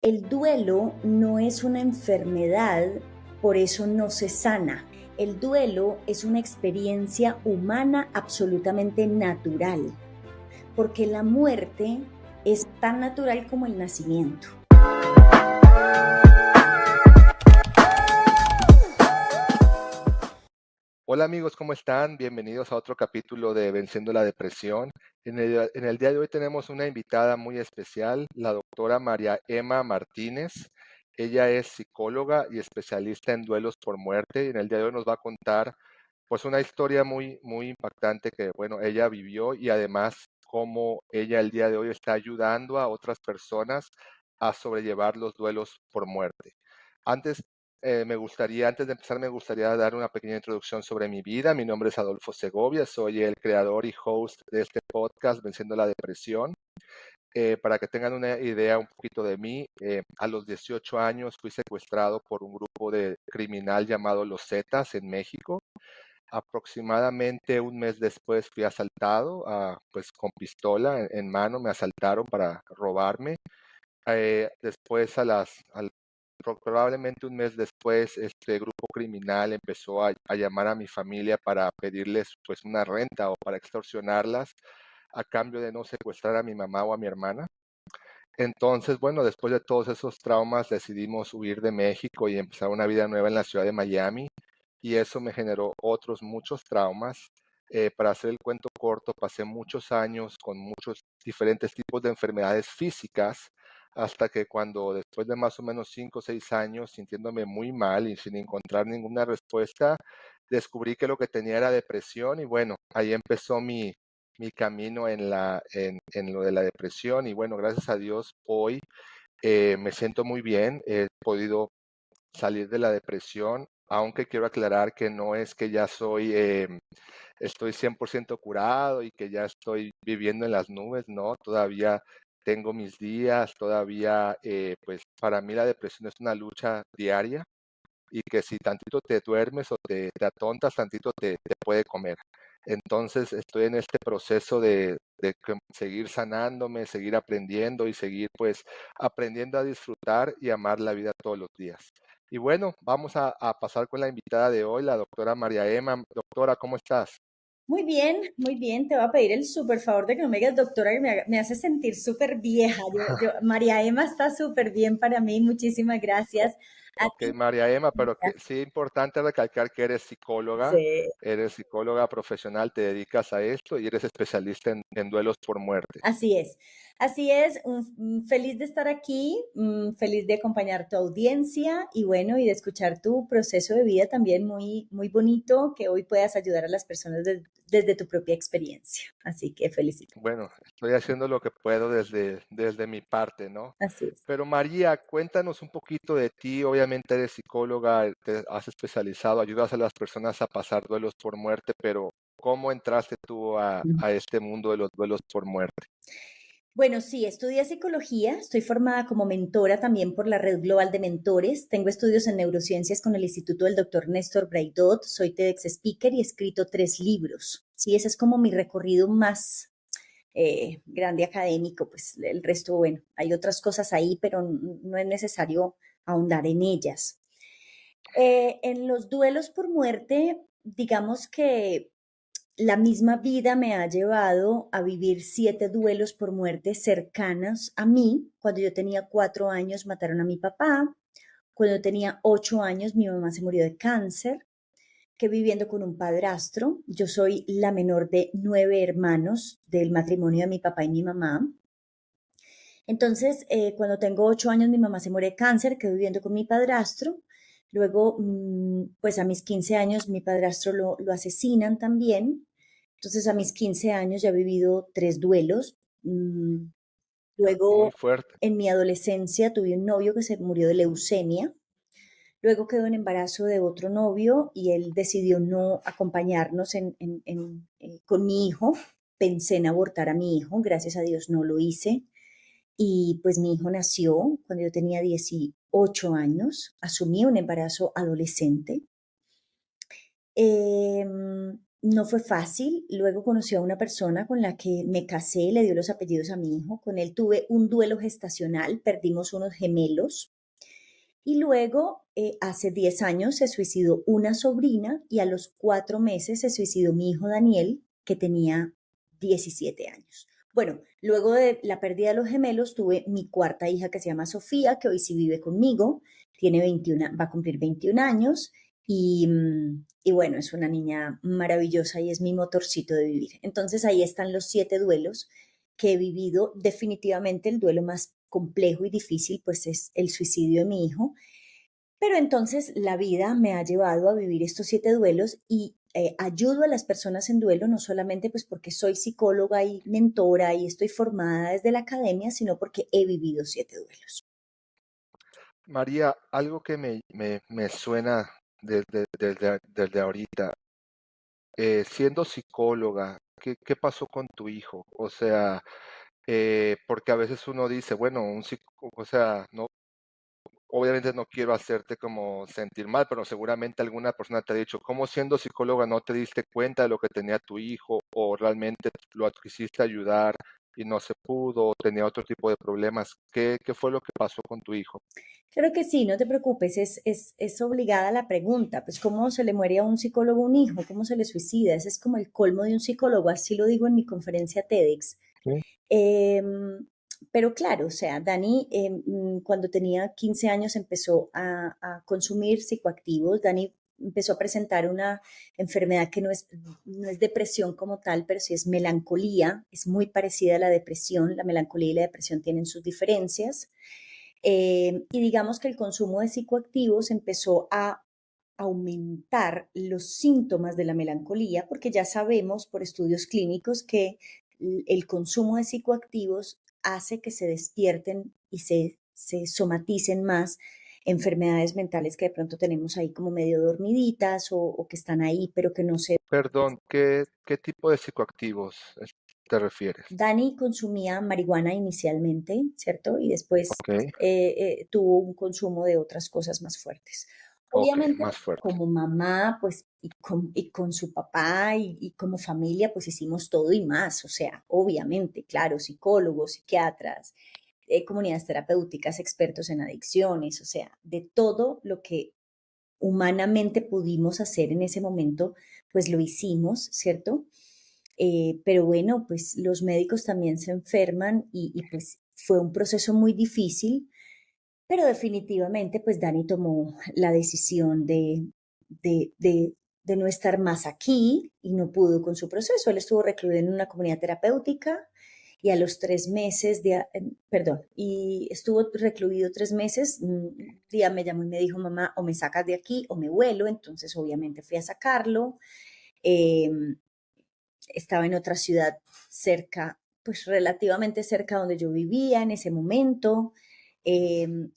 El duelo no es una enfermedad, por eso no se sana. El duelo es una experiencia humana absolutamente natural, porque la muerte es tan natural como el nacimiento. Hola amigos, ¿cómo están? Bienvenidos a otro capítulo de Venciendo la Depresión. En el día de hoy tenemos una invitada muy especial, la doctora María Emma Martínez. Ella es psicóloga y especialista en duelos por muerte, y en el día de hoy nos va a contar pues una historia muy impactante que bueno, ella vivió, y además cómo ella el día de hoy está ayudando a otras personas a sobrellevar los duelos por muerte. Antes antes de empezar, me gustaría dar una pequeña introducción sobre mi vida. Mi nombre es Adolfo Segovia, soy el creador y host de este podcast, Venciendo la Depresión. Para que tengan una idea un poquito de mí, a los 18 años fui secuestrado por un grupo de criminal llamado Los Zetas en México. Aproximadamente un mes después fui asaltado, pues con pistola en mano, me asaltaron para robarme. Después, probablemente un mes después, este grupo criminal empezó a llamar a mi familia para pedirles pues una renta o para extorsionarlas a cambio de no secuestrar a mi mamá o a mi hermana. Entonces, bueno, después de todos esos traumas decidimos huir de México y empezar una vida nueva en la ciudad de Miami, y eso me generó otros muchos traumas. Para hacer el cuento corto, pasé muchos años con muchos diferentes tipos de enfermedades físicas, hasta que cuando después de más o menos 5 o 6 años, sintiéndome muy mal y sin encontrar ninguna respuesta, descubrí que lo que tenía era depresión, y bueno, ahí empezó mi camino en lo de la depresión. Y bueno, gracias a Dios hoy me siento muy bien, he podido salir de la depresión, aunque quiero aclarar que no es que ya estoy 100% curado y que ya estoy viviendo en las nubes, no, todavía tengo mis días, todavía pues para mí la depresión es una lucha diaria, y que si tantito te duermes o te atontas, tantito te puede comer. Entonces estoy en este proceso de seguir sanándome, seguir aprendiendo y seguir pues aprendiendo a disfrutar y amar la vida todos los días. Y bueno, vamos a pasar con la invitada de hoy, la doctora María Emma. Doctora, ¿cómo estás? Muy bien, muy bien. Te voy a pedir el súper favor de que no me digas doctora, que me hace sentir súper vieja. María Emma está súper bien para mí. Muchísimas gracias a Ok, ti. María Emma, pero que sí es importante recalcar que Sí. eres psicóloga profesional, te dedicas a esto y eres especialista en duelos por muerte. Así es, así es. Feliz de estar aquí, feliz de acompañar tu audiencia y bueno, y de escuchar tu proceso de vida también muy, muy bonito, que hoy puedas ayudar a las personas desde tu propia experiencia. Así que felicito. Bueno, estoy haciendo lo que puedo desde mi parte, ¿no? Así es. Pero María, cuéntanos un poquito de ti. Obviamente eres psicóloga, te has especializado, ayudas a las personas a pasar duelos por muerte, pero ¿cómo entraste tú a este mundo de los duelos por muerte? Bueno, sí, estudié psicología, estoy formada como mentora también por la Red Global de Mentores, tengo estudios en neurociencias con el Instituto del Dr. Néstor Braidot, soy TEDx Speaker y he escrito 3 libros. Sí, ese es como mi recorrido más grande académico, pues el resto, bueno, hay otras cosas ahí, pero no es necesario ahondar en ellas. En los duelos por muerte, digamos que la misma vida me ha llevado a vivir 7 duelos por muerte cercanos a mí. Cuando yo tenía 4 años mataron a mi papá. Cuando yo tenía 8 años mi mamá se murió de cáncer. Que viviendo con un padrastro. Yo soy la menor de 9 hermanos del matrimonio de mi papá y mi mamá. Entonces, cuando tengo 8 años, mi mamá se muere de cáncer, quedo viviendo con mi padrastro. Luego, pues a mis 15 años, mi padrastro lo asesinan también. Entonces, a mis 15 años ya he vivido 3 duelos. Muy Luego, fuerte. en mi adolescencia, tuve un novio que se murió de leucemia. Luego quedó en embarazo de otro novio y él decidió no acompañarnos con mi hijo. Pensé en abortar a mi hijo, gracias a Dios no lo hice. Y pues mi hijo nació cuando yo tenía 18 años, asumí un embarazo adolescente. Eh, No fue fácil. Luego conocí a una persona con la que me casé, le dio los apellidos a mi hijo. Con él tuve un duelo gestacional, perdimos unos gemelos. Y luego, hace 10 años, se suicidó una sobrina y a los 4 meses se suicidó mi hijo Daniel, que tenía 17 años. Bueno, luego de la pérdida de los gemelos, tuve mi cuarta hija que se llama Sofía, que hoy sí vive conmigo, tiene 21, va a cumplir 21 años y bueno, es una niña maravillosa y es mi motorcito de vivir. Entonces ahí están los 7 duelos que he vivido. Definitivamente el duelo más complejo y difícil pues es el suicidio de mi hijo, pero entonces la vida me ha llevado a vivir estos 7 duelos y ayudo a las personas en duelo, no solamente pues porque soy psicóloga y mentora y estoy formada desde la academia, sino porque he vivido 7 duelos. María, algo que me suena desde ahorita, siendo psicóloga, ¿qué pasó con tu hijo? O sea, porque a veces uno dice, bueno, o sea, no, obviamente no quiero hacerte como sentir mal, pero seguramente alguna persona te ha dicho, ¿cómo siendo psicóloga no te diste cuenta de lo que tenía tu hijo o realmente lo quisiste ayudar y no se pudo, o tenía otro tipo de problemas? ¿Qué fue lo que pasó con tu hijo? Creo que sí, no te preocupes, es obligada la pregunta, pues cómo se le muere a un psicólogo un hijo, cómo se le suicida, ese es como el colmo de un psicólogo, así lo digo en mi conferencia TEDx. Sí. Pero claro, o sea, Dani cuando tenía 15 años empezó a consumir psicoactivos. Dani empezó a presentar una enfermedad que no es depresión como tal, pero sí es melancolía, es muy parecida a la depresión. La melancolía y la depresión tienen sus diferencias. Y digamos que el consumo de psicoactivos empezó a aumentar los síntomas de la melancolía, porque ya sabemos por estudios clínicos que el consumo de psicoactivos hace que se despierten y se somaticen más enfermedades mentales que de pronto tenemos ahí como medio dormiditas o que están ahí, pero que no se... Perdón, ¿qué tipo de psicoactivos te refieres? Dani consumía marihuana inicialmente, ¿cierto? Y después Ok, tuvo un consumo de otras cosas más fuertes. ok, Obviamente, más fuerte. como mamá, pues, y con su papá y como familia, pues hicimos todo y más. O sea, obviamente, claro, psicólogos, psiquiatras, comunidades terapéuticas, expertos en adicciones, o sea, de todo lo que humanamente pudimos hacer en ese momento, pues lo hicimos, ¿cierto? Pero bueno, pues los médicos también se enferman y pues fue un proceso muy difícil, pero definitivamente pues Dani tomó la decisión de, de, de no estar más aquí y no pudo con su proceso. Él estuvo recluido en una comunidad terapéutica y a los 3 meses perdón, y estuvo recluido 3 meses. Un día me llamó y me dijo, mamá, o me sacas de aquí o me vuelo. Entonces obviamente fui a sacarlo. Eh, Estaba en otra ciudad cerca, pues relativamente cerca donde yo vivía en ese momento.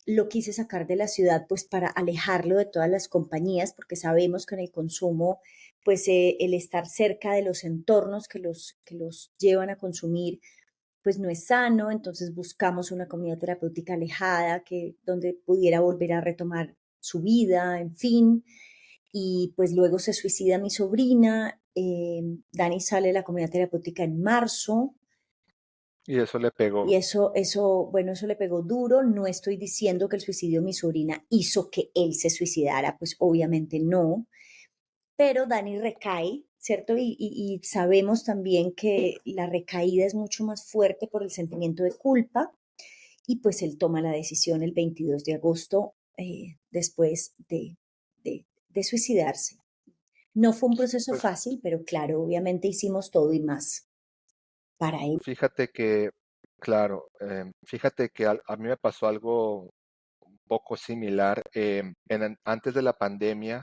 Lo quise sacar de la ciudad pues para alejarlo de todas las compañías, porque sabemos que en el consumo, pues el estar cerca de los entornos que los llevan a consumir, pues no es sano. Entonces buscamos una comunidad terapéutica alejada donde pudiera volver a retomar su vida, en fin. Y pues luego se suicida mi sobrina. Dani sale de la comunidad terapéutica en marzo Y eso le y pegó. bueno, eso le pegó duro. No estoy diciendo que el suicidio de mi sobrina hizo que él se suicidara, pues obviamente no, pero Dani recae, ¿cierto? Y sabemos también que la recaída es mucho más fuerte por el sentimiento de culpa y pues él toma la decisión el 22 de agosto después de suicidarse. No fue un proceso Pues fácil, pero claro, obviamente hicimos todo y más para él. fíjate que, claro, fíjate que a mí me pasó algo un poco similar. Antes de la pandemia,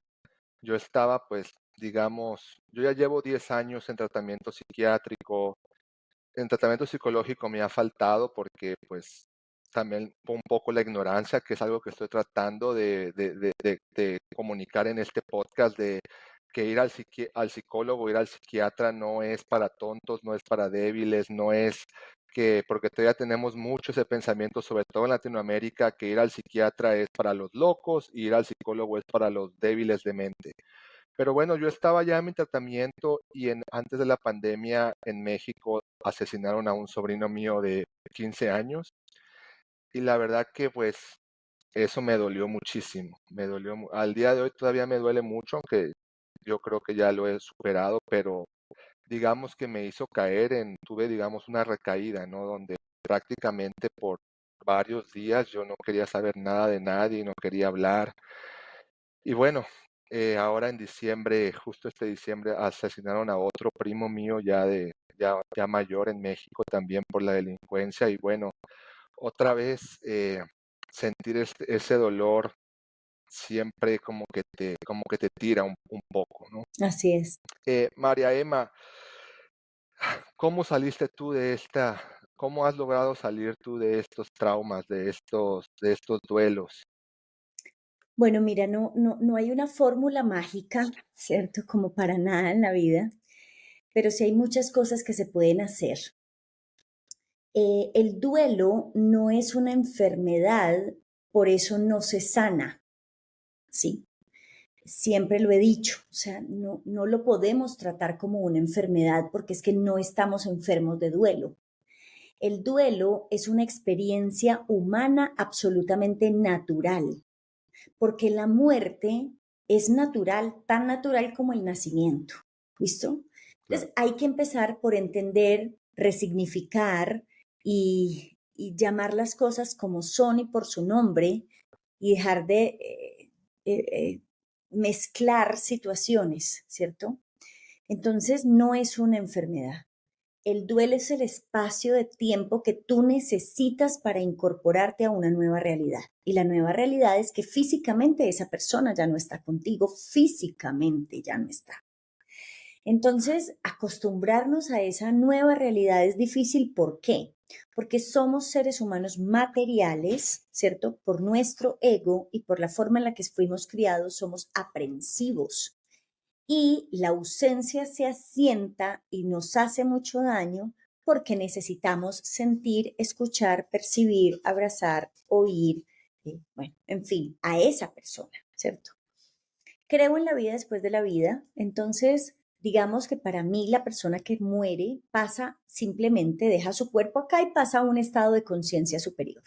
yo estaba, pues, digamos, yo ya llevo 10 años en tratamiento psiquiátrico, en tratamiento psicológico me ha faltado porque, pues, también fue un poco la ignorancia, que es algo que estoy tratando de comunicar en este podcast, de que ir al psicólogo, ir al psiquiatra no es para tontos, no es para débiles, no es que, porque todavía tenemos mucho ese pensamiento, sobre todo en Latinoamérica, que ir al psiquiatra es para los locos y ir al psicólogo es para los débiles de mente. Pero bueno, yo estaba ya en mi tratamiento y antes de la pandemia en México asesinaron a un sobrino mío de 15 años y la verdad que pues eso me dolió muchísimo, me dolió, al día de hoy todavía me duele mucho, aunque yo creo que ya lo he superado, pero digamos que me hizo caer tuve digamos una recaída, ¿no? Donde prácticamente por varios días yo no quería saber nada de nadie, no quería hablar. Y bueno, ahora en diciembre, justo este diciembre, asesinaron a otro primo mío ya mayor en México también por la delincuencia. Y bueno, otra vez sentir ese dolor siempre como que te tira un poco, ¿no? Así es. María Emma, ¿cómo saliste tú cómo has logrado salir tú de estos traumas, de estos duelos? Bueno, mira, no hay una fórmula mágica, ¿cierto? Como para nada en la vida, pero sí hay muchas cosas que se pueden hacer. El duelo no es una enfermedad, por eso no se sana, ¿sí? Siempre lo he dicho, o sea, no lo podemos tratar como una enfermedad porque es que no estamos enfermos de duelo. El duelo es una experiencia humana absolutamente natural, porque la muerte es natural, tan natural como el nacimiento. ¿Listo? Claro, Entonces hay que empezar por entender, resignificar y llamar las cosas como son y por su nombre y dejar de eh, eh, mezclar situaciones, ¿cierto? Entonces no es una enfermedad. El duelo es el espacio de tiempo que tú necesitas para incorporarte a una nueva realidad. Y la nueva realidad es que físicamente esa persona ya no está contigo, físicamente ya no está. Entonces, acostumbrarnos a esa nueva realidad es difícil. ¿Por qué? Porque somos seres humanos materiales, ¿cierto? Por nuestro ego y por la forma en la que fuimos criados, somos aprensivos y la ausencia se asienta y nos hace mucho daño porque necesitamos sentir, escuchar, percibir, abrazar, oír, bueno, en fin, a esa persona, ¿cierto? Creo en la vida después de la vida, entonces digamos que para mí la persona que muere pasa simplemente, deja su cuerpo acá y pasa a un estado de conciencia superior.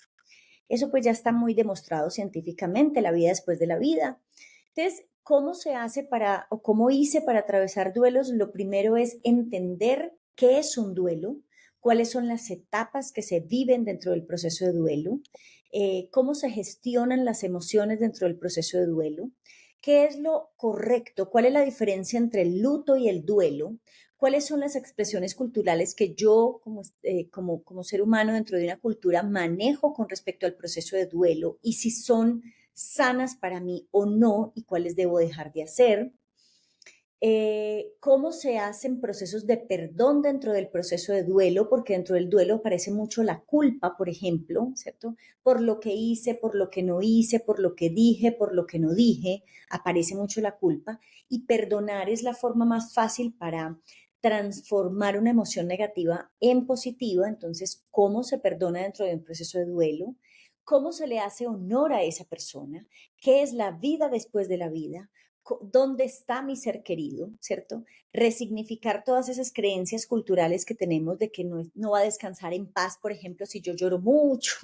Eso pues ya está muy demostrado científicamente, la vida después de la vida. Entonces, ¿cómo se hace o cómo hice para atravesar duelos? Lo primero es entender qué es un duelo, cuáles son las etapas que se viven dentro del proceso de duelo, cómo se gestionan las emociones dentro del proceso de duelo, qué es lo correcto, cuál es la diferencia entre el luto y el duelo, cuáles son las expresiones culturales que yo como ser humano dentro de una cultura manejo con respecto al proceso de duelo y si son sanas para mí o no y cuáles debo dejar de hacer. Cómo se hacen procesos de perdón dentro del proceso de duelo, porque dentro del duelo aparece mucho la culpa, por ejemplo, ¿cierto? Por lo que hice, por lo que no hice, por lo que dije, por lo que no dije, aparece mucho la culpa y perdonar es la forma más fácil para transformar una emoción negativa en positiva. Entonces, ¿cómo se perdona dentro de un proceso de duelo? ¿Cómo se le hace honor a esa persona? ¿Qué es la vida después de la vida? ¿Dónde está mi ser querido? ¿Cierto? Resignificar todas esas creencias culturales que tenemos de que no va a descansar en paz, por ejemplo, si yo lloro mucho,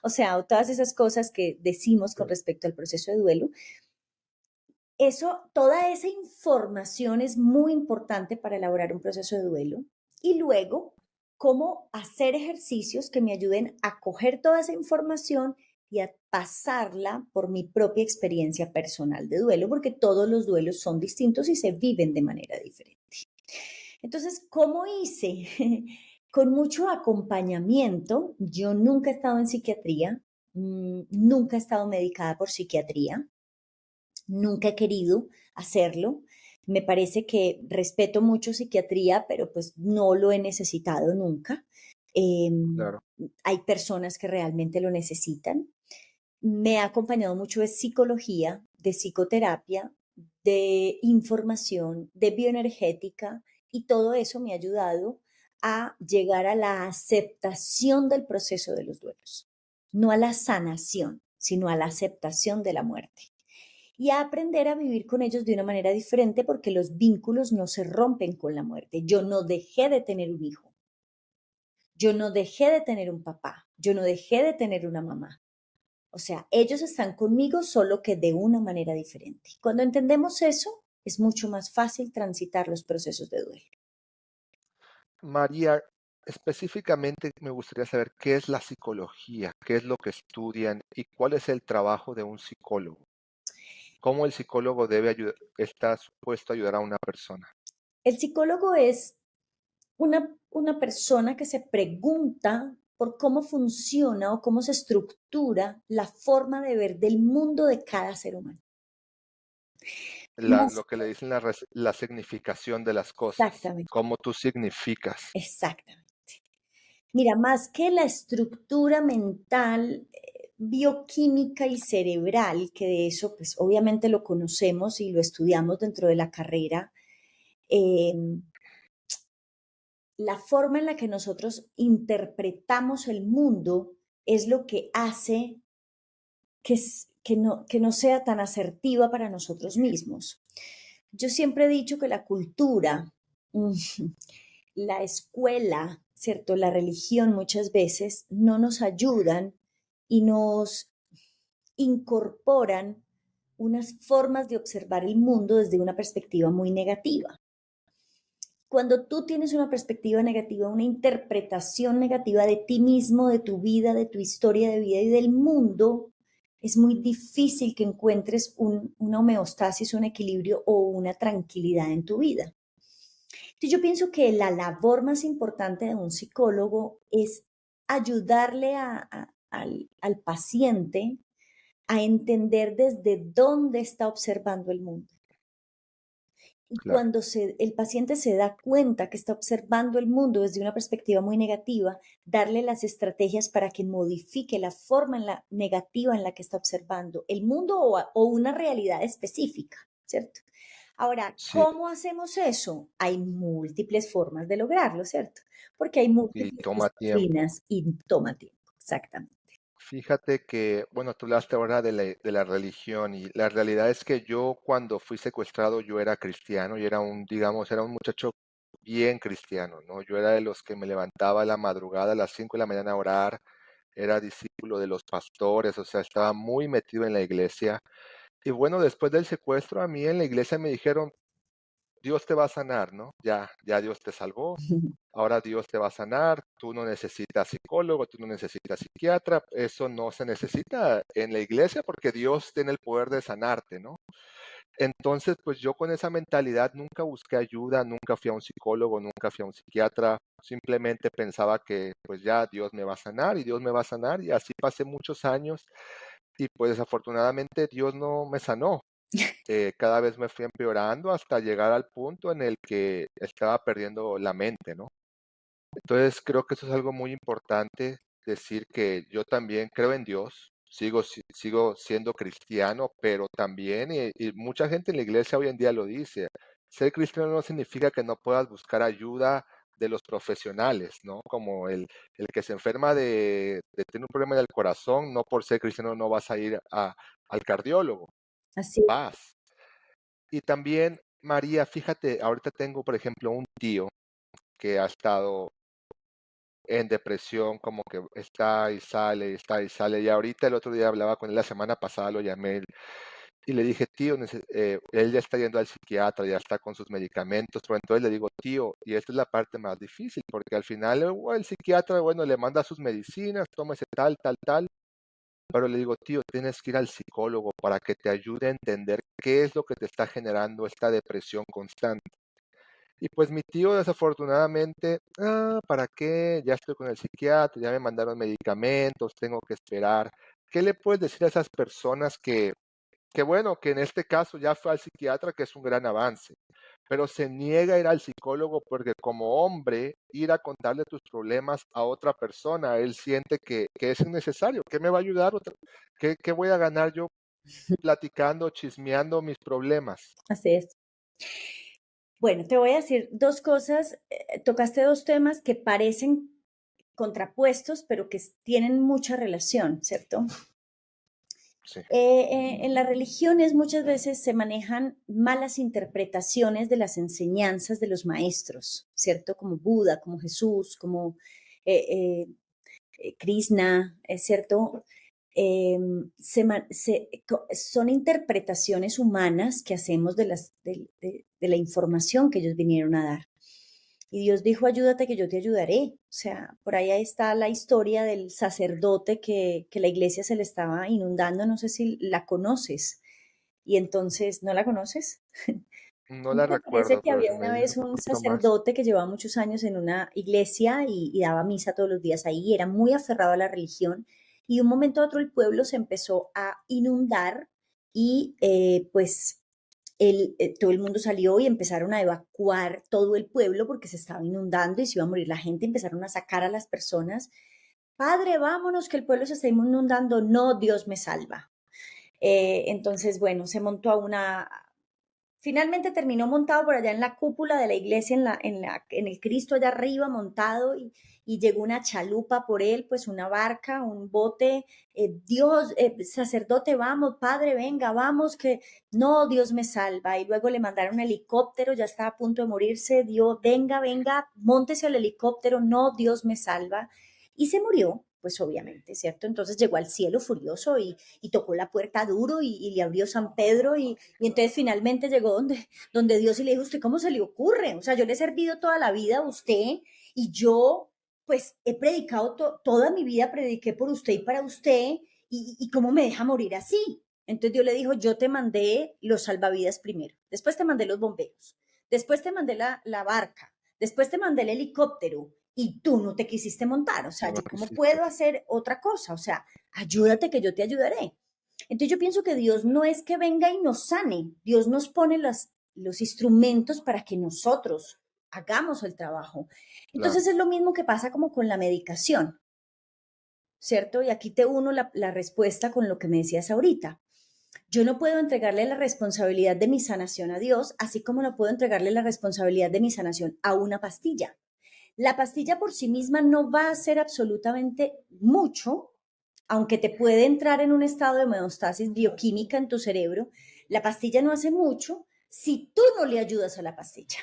o sea, o todas esas cosas que decimos con claro. respecto al proceso de duelo. Toda esa información es muy importante para elaborar un proceso de duelo. Y luego, cómo hacer ejercicios que me ayuden a coger toda esa información y a pasarla por mi propia experiencia personal de duelo, porque todos los duelos son distintos y se viven de manera diferente. Entonces, ¿cómo hice? Con mucho acompañamiento. Yo nunca he estado en psiquiatría, nunca he estado medicada por psiquiatría. Nunca he querido hacerlo. Me parece que respeto mucho psiquiatría, pero pues no lo he necesitado nunca. Em, Claro. Hay personas que realmente lo necesitan. Me ha acompañado mucho de psicología, de psicoterapia, de información, de bioenergética y todo eso me ha ayudado a llegar a la aceptación del proceso de los duelos, no a la sanación, sino a la aceptación de la muerte. y a aprender a vivir con ellos de una manera diferente porque los vínculos no se rompen con la muerte. Yo no dejé de tener un hijo, yo no dejé de tener un papá, yo no dejé de tener una mamá. O sea, ellos están conmigo solo que de una manera diferente. Cuando entendemos eso, es mucho más fácil transitar los procesos de duelo. María, específicamente me gustaría saber qué es la psicología, qué es lo que estudian y cuál es el trabajo de un psicólogo. ¿Cómo el psicólogo está supuesto a ayudar a una persona? El psicólogo es una persona que se pregunta por cómo funciona o cómo se estructura la forma de ver del mundo de cada ser humano. Lo que le dicen la significación de las cosas, Exactamente, cómo tú significas. exactamente. Mira, más que la estructura mental, bioquímica y cerebral, que de eso pues obviamente lo conocemos y lo estudiamos dentro de la carrera, em, la forma en la que nosotros interpretamos el mundo es lo que hace que no sea tan asertiva para nosotros mismos. Yo siempre he dicho que la cultura, la escuela, ¿cierto? La religión muchas veces no nos ayudan y nos incorporan unas formas de observar el mundo desde una perspectiva muy negativa. Cuando tú tienes una perspectiva negativa, una interpretación negativa de ti mismo, de tu vida, de tu historia de vida y del mundo, es muy difícil que encuentres una homeostasis, un equilibrio o una tranquilidad en tu vida. Entonces yo pienso que la labor más importante de un psicólogo es ayudarle al paciente a entender desde dónde está observando el mundo. Y Claro. cuando el paciente se da cuenta que está observando el mundo desde una perspectiva muy negativa, darle las estrategias para que modifique la forma negativa en la que está observando el mundo o una realidad específica, ¿cierto? Ahora, Sí, ¿cómo hacemos eso? Hay múltiples formas de lograrlo, ¿cierto? Porque hay y múltiples toma tiempo. disciplinas y toma tiempo, exactamente. Fíjate que, bueno, tú hablaste ahora de la religión y la realidad es que yo cuando fui secuestrado yo era cristiano y era digamos, era un muchacho bien cristiano, ¿no? Yo era de los que me levantaba a la madrugada a las 5 de la mañana a orar, era discípulo de los pastores, o sea, estaba muy metido en la iglesia. Y bueno, después del secuestro a mí en la iglesia me dijeron, Dios te va a sanar, ¿no? Ya Dios te salvó, ahora Dios te va a sanar, tú no necesitas psicólogo, tú no necesitas psiquiatra, eso no se necesita en la iglesia porque Dios tiene el poder de sanarte, ¿no? Entonces, pues yo con esa mentalidad nunca busqué ayuda, nunca fui a un psicólogo, nunca fui a un psiquiatra, simplemente pensaba que pues ya Dios me va a sanar y Dios me va a sanar y así pasé muchos años y pues desafortunadamente Dios no me sanó. Cada vez me fui empeorando hasta llegar al punto en el que estaba perdiendo la mente, ¿no? Entonces, creo que eso es algo muy importante, decir que yo también creo en Dios, sigo siendo cristiano, pero también, y mucha gente en la iglesia hoy en día lo dice, ser cristiano no significa que no puedas buscar ayuda de los profesionales, ¿no? Como el que se enferma de tener un problema del corazón, no por ser cristiano no vas a ir al cardiólogo, Así es. vas. Y también, María, fíjate, ahorita tengo, por ejemplo, un tío que ha estado en depresión, como que está y sale. Y ahorita el otro día hablaba con él, la semana pasada lo llamé y le dije, tío, él ya está yendo al psiquiatra, ya está con sus medicamentos, pero entonces le digo, tío, y esta es la parte más difícil, porque al final el psiquiatra, bueno, le manda sus medicinas, tómese tal, tal, tal, pero le digo, tío, tienes que ir al psicólogo para que te ayude a entender qué es lo que te está generando esta depresión constante. Y pues mi tío desafortunadamente, ¿para qué? Ya estoy con el psiquiatra, ya me mandaron medicamentos, tengo que esperar. ¿Qué le puedes decir a esas personas que bueno, que en este caso ya fue al psiquiatra, que es un gran avance, pero se niega a ir al psicólogo porque como hombre, ir a contarle tus problemas a otra persona, él siente que es innecesario, ¿qué me va a ayudar? ¿Qué voy a ganar yo platicando, chismeando mis problemas? Así es. Bueno, te voy a decir dos cosas. Tocaste dos temas que parecen contrapuestos, pero que tienen mucha relación, ¿cierto? Sí. En las religiones muchas veces se manejan malas interpretaciones de las enseñanzas de los maestros, ¿cierto? Como Buda, como Jesús, como eh, Krishna, ¿es cierto? Son interpretaciones humanas que hacemos de la información que ellos vinieron a dar. Y Dios dijo, ayúdate que yo te ayudaré. O sea, por ahí está la historia del sacerdote que la iglesia se le estaba inundando, no sé si la conoces. Y entonces, ¿no la conoces? No la Me parece recuerdo, que pero había si me una dices vez un un poquito más. sacerdote que llevaba muchos años en una iglesia y daba misa todos los días ahí, era muy aferrado a la religión y de un momento a otro el pueblo se empezó a inundar y pues todo el mundo salió y empezaron a evacuar todo el pueblo porque se estaba inundando y se iba a morir la gente, empezaron a sacar a las personas. Padre, vámonos, que el pueblo se está inundando. No, Dios me salva. Entonces, bueno, se montó a una. Finalmente terminó montado por allá en la cúpula de la iglesia, en el Cristo allá arriba montado y llegó una chalupa por él, pues una barca, un bote. Dios, sacerdote, vamos, padre, venga, vamos, que no, Dios me salva. Y luego le mandaron un helicóptero, ya estaba a punto de morirse. Dios, venga, venga, móntese al helicóptero, no, Dios me salva. Y se murió, pues obviamente, ¿cierto? Entonces llegó al cielo furioso y tocó la puerta duro y le abrió San Pedro y entonces finalmente llegó donde Dios y le dijo, ¿usted cómo se le ocurre? O sea, yo le he servido toda la vida a usted y yo pues he predicado toda mi vida, prediqué por usted y para usted y cómo me deja morir así. Entonces Dios le dijo, yo te mandé los salvavidas primero, después te mandé los bomberos, después te mandé la barca, después te mandé el helicóptero y tú no te quisiste montar. O sea, No lo yo cómo quisiste. puedo hacer otra cosa. O sea, ayúdate que yo te ayudaré. Entonces yo pienso que Dios no es que venga y nos sane, Dios nos pone los instrumentos para que nosotros hagamos el trabajo. Claro. Entonces es lo mismo que pasa como con la medicación, ¿cierto? Y aquí te uno la respuesta con lo que me decías ahorita. Yo no puedo entregarle la responsabilidad de mi sanación a Dios, así como no puedo entregarle la responsabilidad de mi sanación a una pastilla. La pastilla por sí misma no va a hacer absolutamente mucho, aunque te puede entrar en un estado de homeostasis bioquímica en tu cerebro. La pastilla no hace mucho si tú no le ayudas a la pastilla,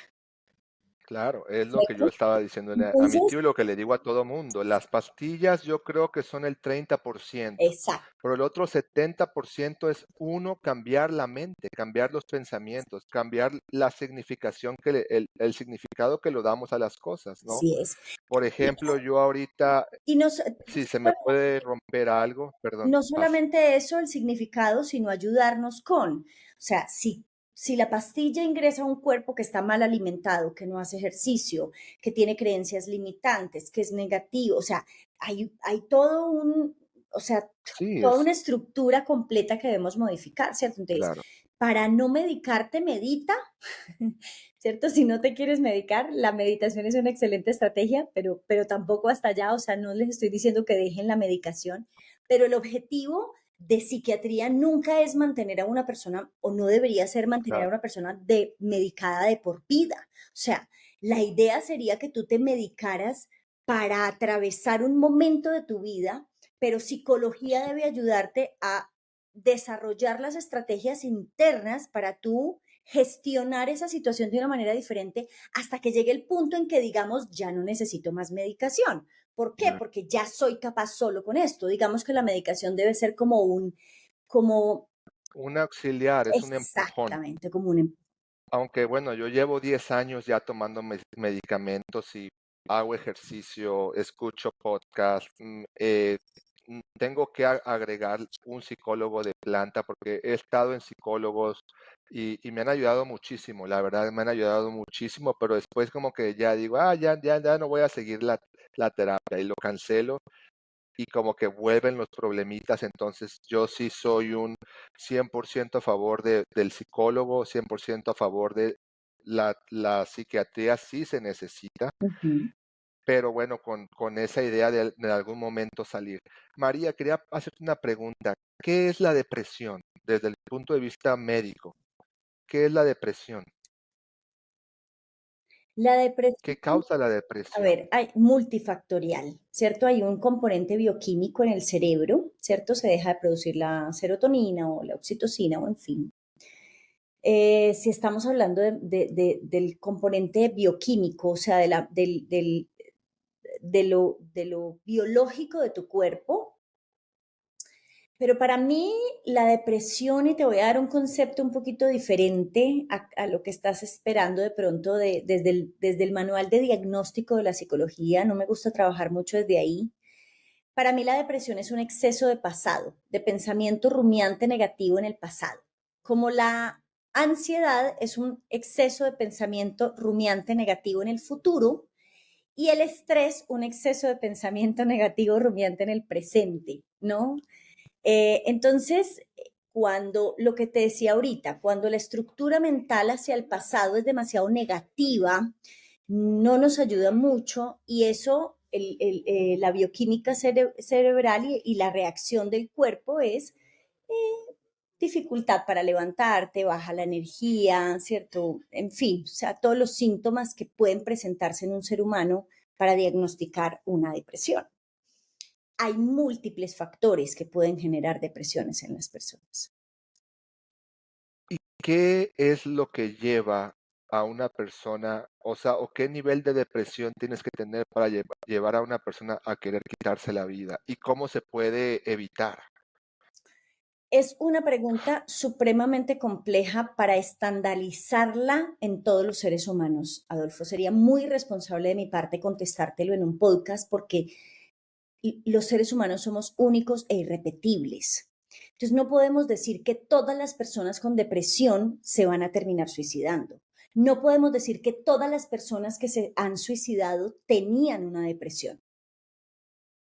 Claro, es lo que yo ¿cierto? estaba diciéndole a mi Entonces, tío y lo que le digo a todo mundo. Las pastillas yo creo que son el 30%, exacto, pero el otro 70% es uno cambiar la mente, cambiar los pensamientos, cambiar la significación el significado que lo damos a las cosas, ¿no? así es. Por ejemplo, yo ahorita, Y no, si se me puede romper algo, perdón, no vas. solamente eso, el significado, sino ayudarnos con, o sea, si la pastilla ingresa a un cuerpo que está mal alimentado, que no hace ejercicio, que tiene creencias limitantes, que es negativo, o sea, hay todo o sea, Sí, toda es una estructura completa que debemos modificar, ¿cierto? Entonces, claro, para no medicarte, medita, ¿cierto? Si no te quieres medicar, la meditación es una excelente estrategia, pero tampoco hasta allá, o sea, no les estoy diciendo que dejen la medicación, pero el objetivo de psiquiatría nunca es mantener a una persona, o no debería ser mantener a claro, una persona medicada de por vida. O sea, la idea sería que tú te medicaras para atravesar un momento de tu vida, pero psicología sí, debe ayudarte a desarrollar las estrategias internas para tú gestionar esa situación de una manera diferente hasta que llegue el punto en que digamos, ya no necesito más medicación. ¿Por qué? claro. Porque ya soy capaz solo con esto. Digamos que la medicación debe ser como Un auxiliar, es un empujón. exactamente, como un Aunque bueno, yo llevo 10 años ya tomando medicamentos y hago ejercicio, escucho podcast, tengo que agregar un psicólogo de planta porque he estado en psicólogos y me han ayudado muchísimo, la verdad me han ayudado muchísimo, pero después como que ya digo, ya no voy a seguir la terapia y lo cancelo y como que vuelven los problemitas. Entonces, yo sí soy un 100% a favor del psicólogo, 100% a favor de la psiquiatría, sí se necesita, Ujú. pero bueno, con esa idea de algún momento salir. María, quería hacerte una pregunta. ¿Qué es la depresión desde el punto de vista médico? ¿Qué es la depresión? La depresión, ¿Qué causa la a depresión? ver, hay multifactorial, ¿cierto? Hay un componente bioquímico en el cerebro, ¿cierto? Se deja de producir la serotonina o la oxitocina o en fin. Si estamos hablando del componente bioquímico, o sea, de lo biológico de tu cuerpo, pero para mí la depresión, y te voy a dar un concepto un poquito diferente a lo que estás esperando de pronto desde el manual de diagnóstico de la psicología, no me gusta trabajar mucho desde ahí. Para mí la depresión es un exceso de pasado, de pensamiento rumiante negativo en el pasado, como la ansiedad es un exceso de pensamiento rumiante negativo en el futuro y el estrés un exceso de pensamiento negativo rumiante en el presente, ¿no? Entonces, cuando lo que te decía ahorita, cuando la estructura mental hacia el pasado es demasiado negativa, no nos ayuda mucho y eso, la bioquímica cerebral y la reacción del cuerpo es dificultad para levantarte, baja la energía, ¿cierto? En fin, o sea, todos los síntomas que pueden presentarse en un ser humano para diagnosticar una depresión. Hay múltiples factores que pueden generar depresiones en las personas. ¿Qué es lo que lleva a una persona, o sea, o qué nivel de depresión tienes que tener para llevar a una persona a querer quitarse la vida? ¿Y cómo se puede evitar? Es una pregunta supremamente compleja para estandarizarla en todos los seres humanos, Adolfo. Sería muy irresponsable de mi parte contestártelo en un podcast porque los seres humanos somos únicos e irrepetibles. Entonces no podemos decir que todas las personas con depresión se van a terminar suicidando. No podemos decir que todas las personas que se han suicidado tenían una depresión.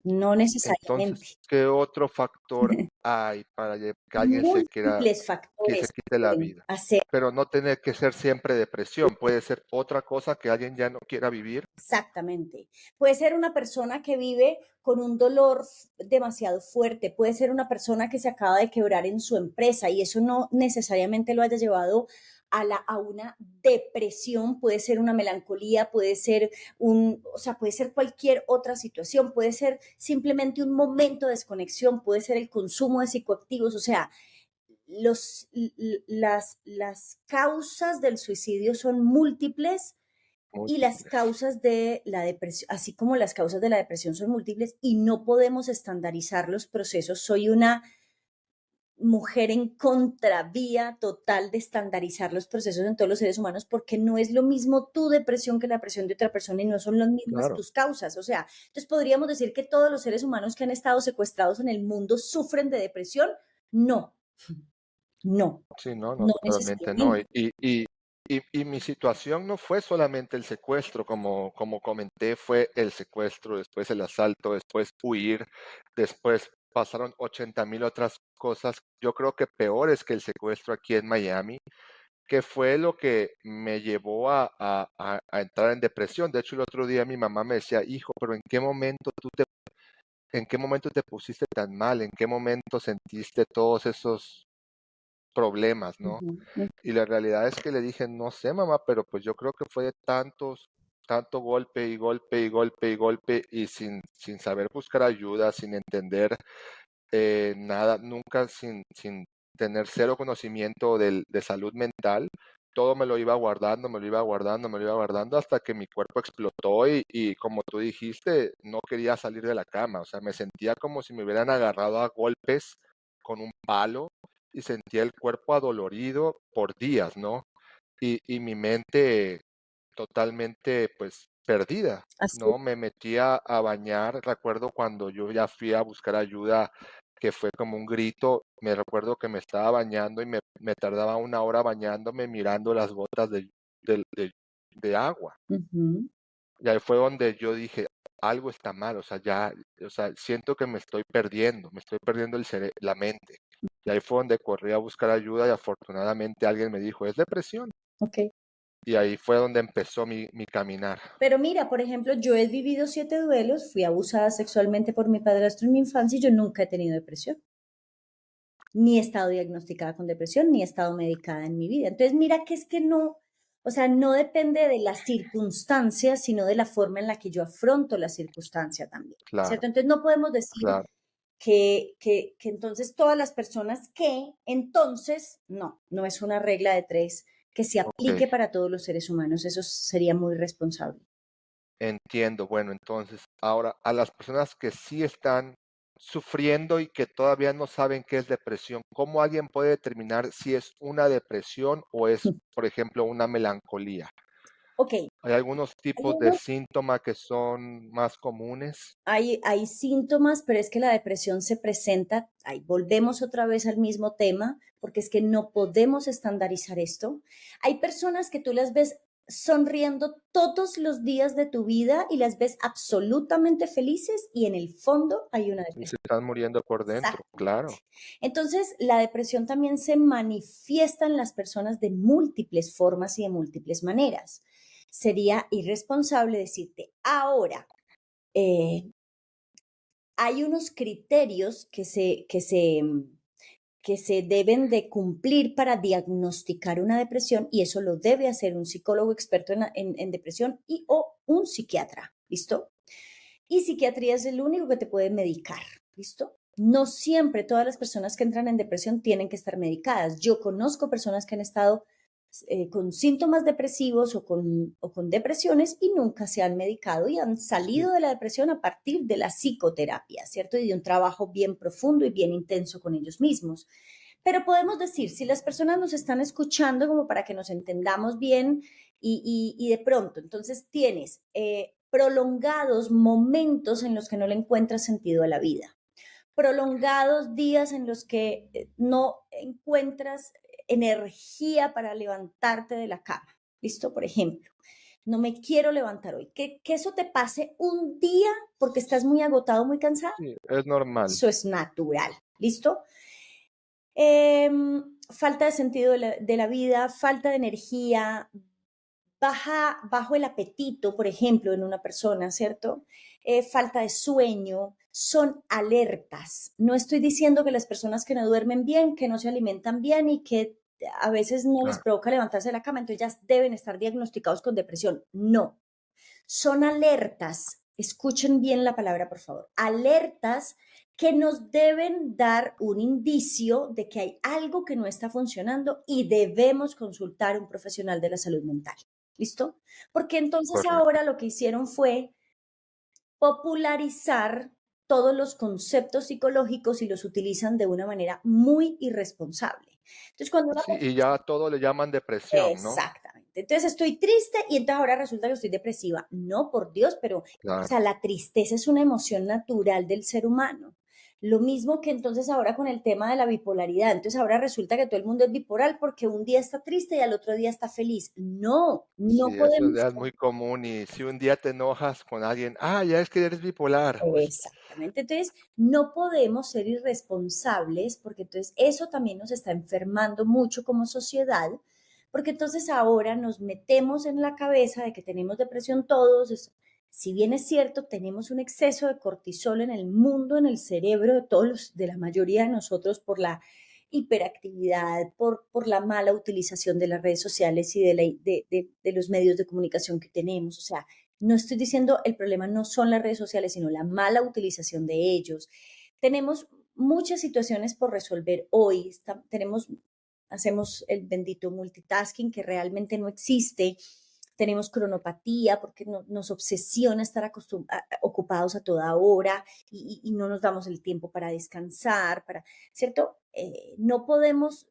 No necesariamente. Entonces, ¿qué otro factor hay para que alguien Múltiples que se factores que quite la pueden vida? hacer. Pero no tener que ser siempre depresión, puede ser otra cosa que alguien ya no quiera vivir. Exactamente. Puede ser una persona que vive con un dolor demasiado fuerte, puede ser una persona que se acaba de quebrar en su empresa y eso no necesariamente lo haya llevado a una depresión, puede ser una melancolía, puede ser o sea, puede ser cualquier otra situación, puede ser simplemente un momento de desconexión, puede ser el consumo de psicoactivos, o sea, las causas del suicidio son múltiples y las Múltiples. causas de la depresión, así como las causas de la depresión son múltiples y no podemos estandarizar los procesos. Soy una mujer en contravía total de estandarizar los procesos en todos los seres humanos porque no es lo mismo tu depresión que la depresión de otra persona y no son las mismas Claro. tus causas. O sea, entonces podríamos decir que todos los seres humanos que han estado secuestrados en el mundo sufren de depresión. No, no, Sí, no, no, no totalmente no. necesariamente. Y mi situación no fue solamente el secuestro, como comenté, fue el secuestro, después el asalto, después huir, después pasaron 80,000 otras cosas. Yo creo que peores que el secuestro aquí en Miami, que fue lo que me llevó a entrar en depresión. De hecho, el otro día mi mamá me decía, hijo, pero ¿en qué momento te pusiste tan mal? ¿En qué momento sentiste todos esos problemas, ¿no? Ujú, ujú. Y la realidad es que le dije, no sé, mamá, pero pues yo creo que fue de tanto golpe y golpe y golpe y golpe y sin saber buscar ayuda, sin entender nada, nunca sin tener cero conocimiento de salud mental, todo me lo iba guardando, me lo iba guardando, me lo iba guardando hasta que mi cuerpo explotó y como tú dijiste, no quería salir de la cama, o sea, me sentía como si me hubieran agarrado a golpes con un palo y sentía el cuerpo adolorido por días, ¿no? Y mi mente totalmente, pues, perdida, Así. ¿no? Me metía a bañar, recuerdo cuando yo ya fui a buscar ayuda, que fue como un grito, me recuerdo que me estaba bañando y me tardaba 1 hora bañándome mirando las gotas de agua. Ujú. Y ahí fue donde yo dije, algo está mal, o sea, ya, o sea, siento que me estoy perdiendo la mente. Y ahí fue donde corrí a buscar ayuda y afortunadamente alguien me dijo, es depresión. Ok. Y ahí fue donde empezó mi caminar. Pero mira, por ejemplo, yo he vivido 7 duelos, fui abusada sexualmente por mi padrastro en mi infancia y yo nunca he tenido depresión. Ni he estado diagnosticada con depresión, ni he estado medicada en mi vida. Entonces, mira que es que no, O sea, no depende de las circunstancias, sino de la forma en la que yo afronto la circunstancia también, Claro, ¿cierto? Entonces no podemos decir claro, que entonces todas las personas entonces, no, no es una regla de tres que se okey, aplique para todos los seres humanos, eso sería muy irresponsable. entiendo. Bueno, entonces, ahora, a las personas que sí están sufriendo y que todavía no saben qué es depresión, ¿cómo alguien puede determinar si es una depresión o es, por ejemplo, una melancolía? Ok, ¿Hay algunos hay tipos de unos síntomas que son más comunes? hay síntomas, pero es que la depresión se presenta, ahí volvemos otra vez al mismo tema, porque es que no podemos estandarizar esto. Hay personas que tú las ves sonriendo todos los días de tu vida y las ves absolutamente felices y en el fondo hay una Y se depresión. están muriendo por dentro, Exactamente. claro. Entonces, la depresión también se manifiesta en las personas de múltiples formas y de múltiples maneras. Sería irresponsable decirte, ahora, eh, hay unos criterios que se deben de cumplir para diagnosticar una depresión y eso lo debe hacer un psicólogo experto en depresión y o un psiquiatra, ¿listo? Y psiquiatría es el único que te puede medicar, ¿listo? No siempre todas las personas que entran en depresión tienen que estar medicadas. Yo conozco personas que han estado con síntomas depresivos o con depresiones y nunca se han medicado y han Sí, salido de la depresión a partir de la psicoterapia, ¿cierto? Y de un trabajo bien profundo y bien intenso con ellos mismos. Pero podemos decir, si las personas nos están escuchando como para que nos entendamos bien y de pronto, entonces tienes prolongados momentos en los que no le encuentras sentido a la vida, prolongados días en los que no encuentras energía para levantarte de la cama. ¿Listo? Por ejemplo, no me quiero levantar hoy. Que eso te pase un día porque estás muy agotado, muy cansado. sí, es normal. Eso es natural. ¿Listo? Falta de sentido de la vida, falta de energía, bajo el apetito, por ejemplo, en una persona, ¿cierto? Falta de sueño, son alertas. No estoy diciendo que las personas que no duermen bien, que no se alimentan bien y que a veces no les Claro, provoca levantarse de la cama, entonces ya deben estar diagnosticados con depresión. No, son alertas. Escuchen bien la palabra, por favor. Alertas que nos deben dar un indicio de que hay algo que no está funcionando y debemos consultar a un profesional de la salud mental. ¿Listo? Porque entonces correcto. ahora lo que hicieron fue popularizar todos los conceptos psicológicos y los utilizan de una manera muy irresponsable. Entonces, cuando una Sí, y ya a todo le llaman depresión, ¿no? exactamente. Entonces estoy triste y entonces ahora resulta que estoy depresiva. No, por Dios, pero, o Claro, sea, la tristeza es una emoción natural del ser humano. Lo mismo que entonces ahora con el tema de la bipolaridad. Entonces ahora resulta que todo el mundo es bipolar porque un día está triste y al otro día está feliz. No, no sí, eso podemos. ya es muy común y si un día te enojas con alguien, ya es que eres bipolar. Exactamente. Entonces, no podemos ser irresponsables porque entonces eso también nos está enfermando mucho como sociedad, porque entonces ahora nos metemos en la cabeza de que tenemos depresión todos. Si bien es cierto, tenemos un exceso de cortisol en el mundo, en el cerebro de de la mayoría de nosotros por la hiperactividad, por la mala utilización de las redes sociales y de los medios de comunicación que tenemos. O sea, no estoy diciendo el problema no son las redes sociales, sino la mala utilización de ellos. Tenemos muchas situaciones por resolver hoy. Hacemos el bendito multitasking que realmente no existe. Tenemos cronopatía porque nos obsesiona estar ocupados a toda hora y no nos damos el tiempo para descansar, ¿cierto? No podemos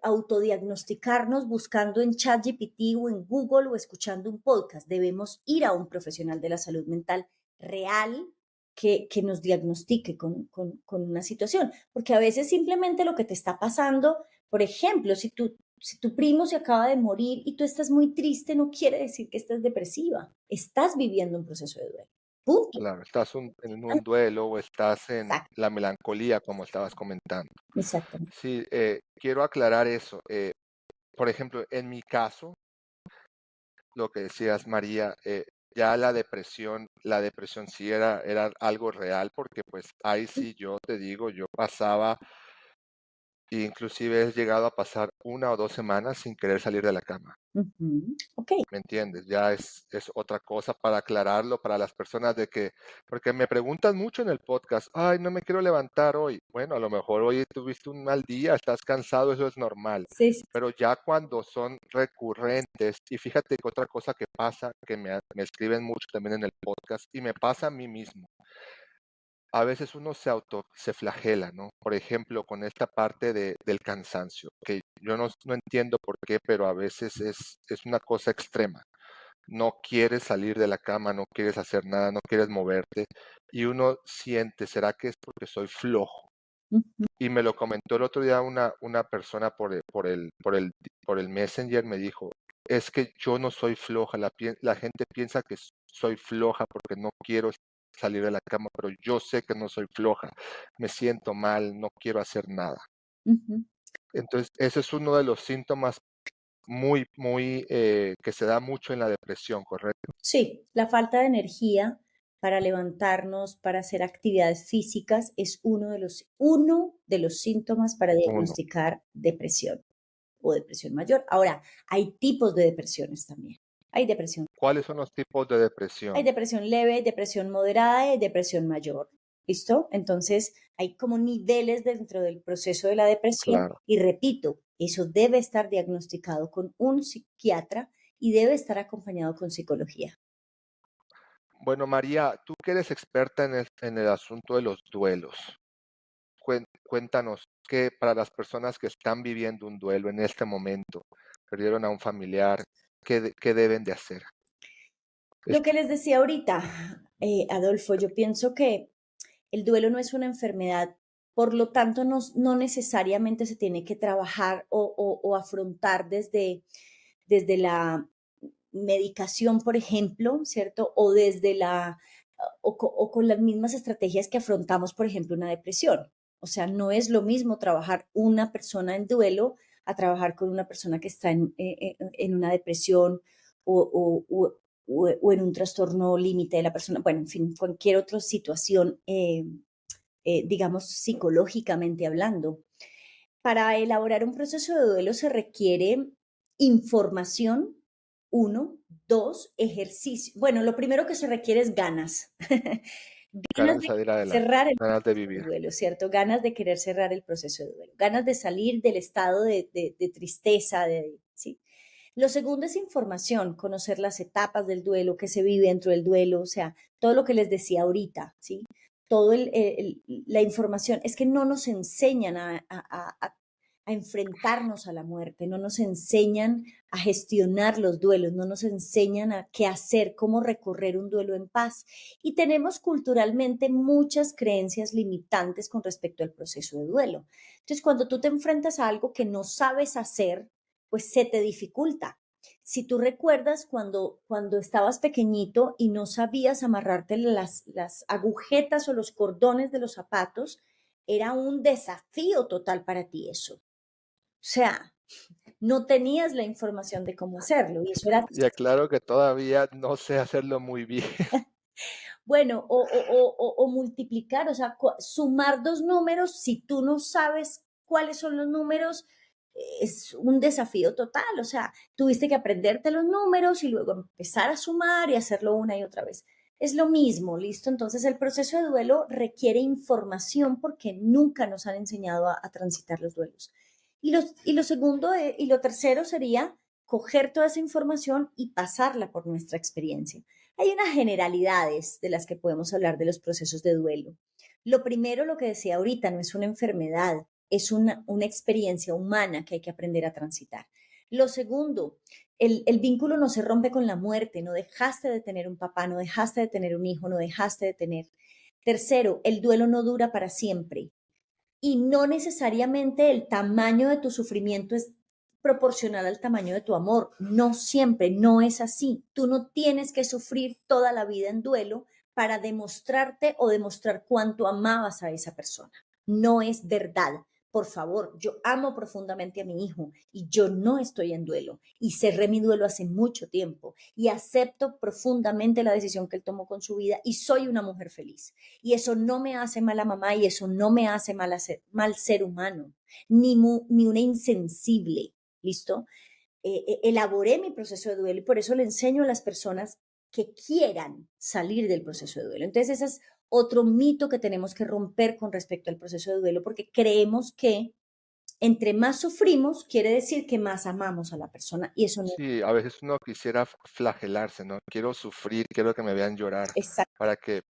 autodiagnosticarnos buscando en ChatGPT o en Google o escuchando un podcast. Debemos ir a un profesional de la salud mental real que nos diagnostique con una situación, porque a veces simplemente lo que te está pasando, por ejemplo, si tu primo se acaba de morir y tú estás muy triste, no quiere decir que estés depresiva. Estás viviendo un proceso de duelo. Punto. Claro, estás en un duelo o estás en Exacto, la melancolía, como estabas comentando. exactamente. Sí, quiero aclarar eso. Por ejemplo, en mi caso, lo que decías, María, ya la depresión sí era algo real, porque pues ahí sí yo te digo, yo pasaba e inclusive he llegado a pasar 1 o 2 semanas sin querer salir de la cama. Ok, ¿Me entiendes? Ya es otra cosa para aclararlo para las personas de que, porque me preguntan mucho en el podcast, ay, no me quiero levantar hoy. Bueno, a lo mejor hoy tuviste un mal día, estás cansado, eso es normal. sí, sí. Pero ya cuando son recurrentes, y fíjate que otra cosa que pasa, que me escriben mucho también en el podcast, y me pasa a mí mismo. A veces uno se flagela, ¿no? Por ejemplo, con esta parte del cansancio, que yo no entiendo por qué, pero a veces es una cosa extrema. No quieres salir de la cama, no quieres hacer nada, no quieres moverte, y uno siente, ¿será que es porque soy flojo? Ujú. Y me lo comentó el otro día una persona por el Messenger, me dijo, es que yo no soy floja, la gente piensa que soy floja porque no quiero salir de la cama, pero yo sé que no soy floja, me siento mal, no quiero hacer nada. Ujú. Entonces, ese es uno de los síntomas que se da mucho en la depresión, ¿correcto? Sí, la falta de energía para levantarnos, para hacer actividades físicas, es uno de los síntomas para Uno. diagnosticar depresión o depresión mayor. Ahora, hay tipos de depresiones también. Hay depresión, ¿Cuáles son los tipos de hay depresión? depresión leve, depresión moderada y depresión mayor. ¿Listo? Entonces, hay como niveles dentro del proceso de la depresión Claro. y repito, eso debe estar diagnosticado con un psiquiatra y debe estar acompañado con psicología. Bueno, María, tú que eres experta en el asunto de los duelos, cuéntanos que para las personas que están viviendo un duelo en este momento, perdieron a un familiar, ¿qué deben de hacer? Es- Lo que les decía ahorita, Adolfo, yo pienso que el duelo no es una enfermedad, por lo tanto no necesariamente se tiene que trabajar o afrontar desde la medicación, por ejemplo, ¿cierto? O con las mismas estrategias que afrontamos, por ejemplo, una depresión. O sea, no es lo mismo trabajar una persona en duelo a trabajar con una persona que está en una depresión o, o, o en un trastorno límite de la persona, bueno, en fin, cualquier otra situación, digamos, psicológicamente hablando. Para elaborar un proceso de duelo se requiere información, uno, dos, ejercicio. Bueno, lo primero que se requiere es ganas. Ganas Ganas de de salir adelante, cerrar el ganas de proceso de vivir. duelo, ¿cierto? Ganas de querer cerrar el proceso de duelo, ganas de salir del estado de tristeza, ¿sí? Lo segundo es información, conocer las etapas del duelo, qué se vive dentro del duelo, o sea, todo lo que les decía ahorita, ¿sí? Todo la información, es que no nos enseñan a enfrentarnos a la muerte, no nos enseñan a gestionar los duelos, no nos enseñan a qué hacer, cómo recorrer un duelo en paz. Y tenemos culturalmente muchas creencias limitantes con respecto al proceso de duelo. Entonces, cuando tú te enfrentas a algo que no sabes hacer, pues se te dificulta. Si tú recuerdas cuando estabas pequeñito y no sabías amarrarte las agujetas o los cordones de los zapatos, era un desafío total para ti eso. O sea, no tenías la información de cómo hacerlo y eso era, Y aclaro que todavía no sé hacerlo muy bien. bueno, o multiplicar, o sea, sumar dos números, si tú no sabes cuáles son los números, es un desafío total, o sea, tuviste que aprenderte los números y luego empezar a sumar y hacerlo una y otra vez. Es lo mismo, ¿listo? Entonces el proceso de duelo requiere información porque nunca nos han enseñado a transitar los duelos. Y lo segundo, y lo tercero sería coger toda esa información y pasarla por nuestra experiencia. Hay unas generalidades de las que podemos hablar de los procesos de duelo. Lo primero, lo que decía ahorita, no es una enfermedad, es una experiencia humana que hay que aprender a transitar. Lo segundo, el vínculo no se rompe con la muerte, no dejaste de tener un papá, no dejaste de tener un hijo, no dejaste de tener. Tercero, el duelo no dura para siempre y no necesariamente el tamaño de tu sufrimiento es proporcional al tamaño de tu amor. No siempre, no es así. Tú no tienes que sufrir toda la vida en duelo para demostrarte o demostrar cuánto amabas a esa persona. No es verdad, por favor, yo amo profundamente a mi hijo y yo no estoy en duelo y cerré mi duelo hace mucho tiempo y acepto profundamente la decisión que él tomó con su vida y soy una mujer feliz. Y eso no me hace mala mamá y eso no me hace mal ser humano, ni una insensible, ¿listo? Elaboré mi proceso de duelo y por eso le enseño a las personas que quieran salir del proceso de duelo. Entonces, ese es otro mito que tenemos que romper con respecto al proceso de duelo, porque creemos que entre más sufrimos, quiere decir que más amamos a la persona y eso no Sí, a veces uno quisiera flagelarse, ¿no? Quiero sufrir, quiero que me vean llorar es exacto.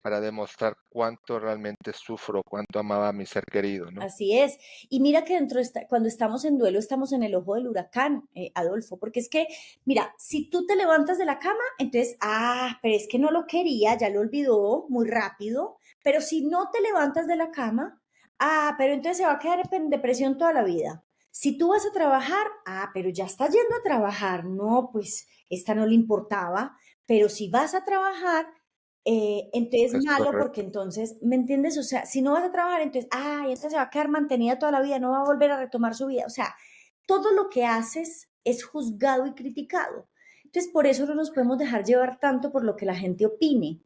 para demostrar cuánto realmente sufro, cuánto amaba a mi ser querido, ¿no? Así es. Y mira que cuando estamos en duelo, estamos en el ojo del huracán, Adolfo, porque es que, mira, si tú te levantas de la cama, entonces, pero es que no lo quería, ya lo olvidó muy rápido, pero si no te levantas de la cama, pero entonces se va a quedar en depresión toda la vida. Si tú vas a trabajar, pero ya está yendo a trabajar, no, pues esta no le importaba, pero si vas a trabajar, entonces Es malo porque correcto. entonces, ¿me entiendes? O sea, si no vas a trabajar, entonces, esta se va a quedar mantenida toda la vida, no va a volver a retomar su vida. O sea, todo lo que haces es juzgado y criticado. Entonces, por eso no nos podemos dejar llevar tanto por lo que la gente opine.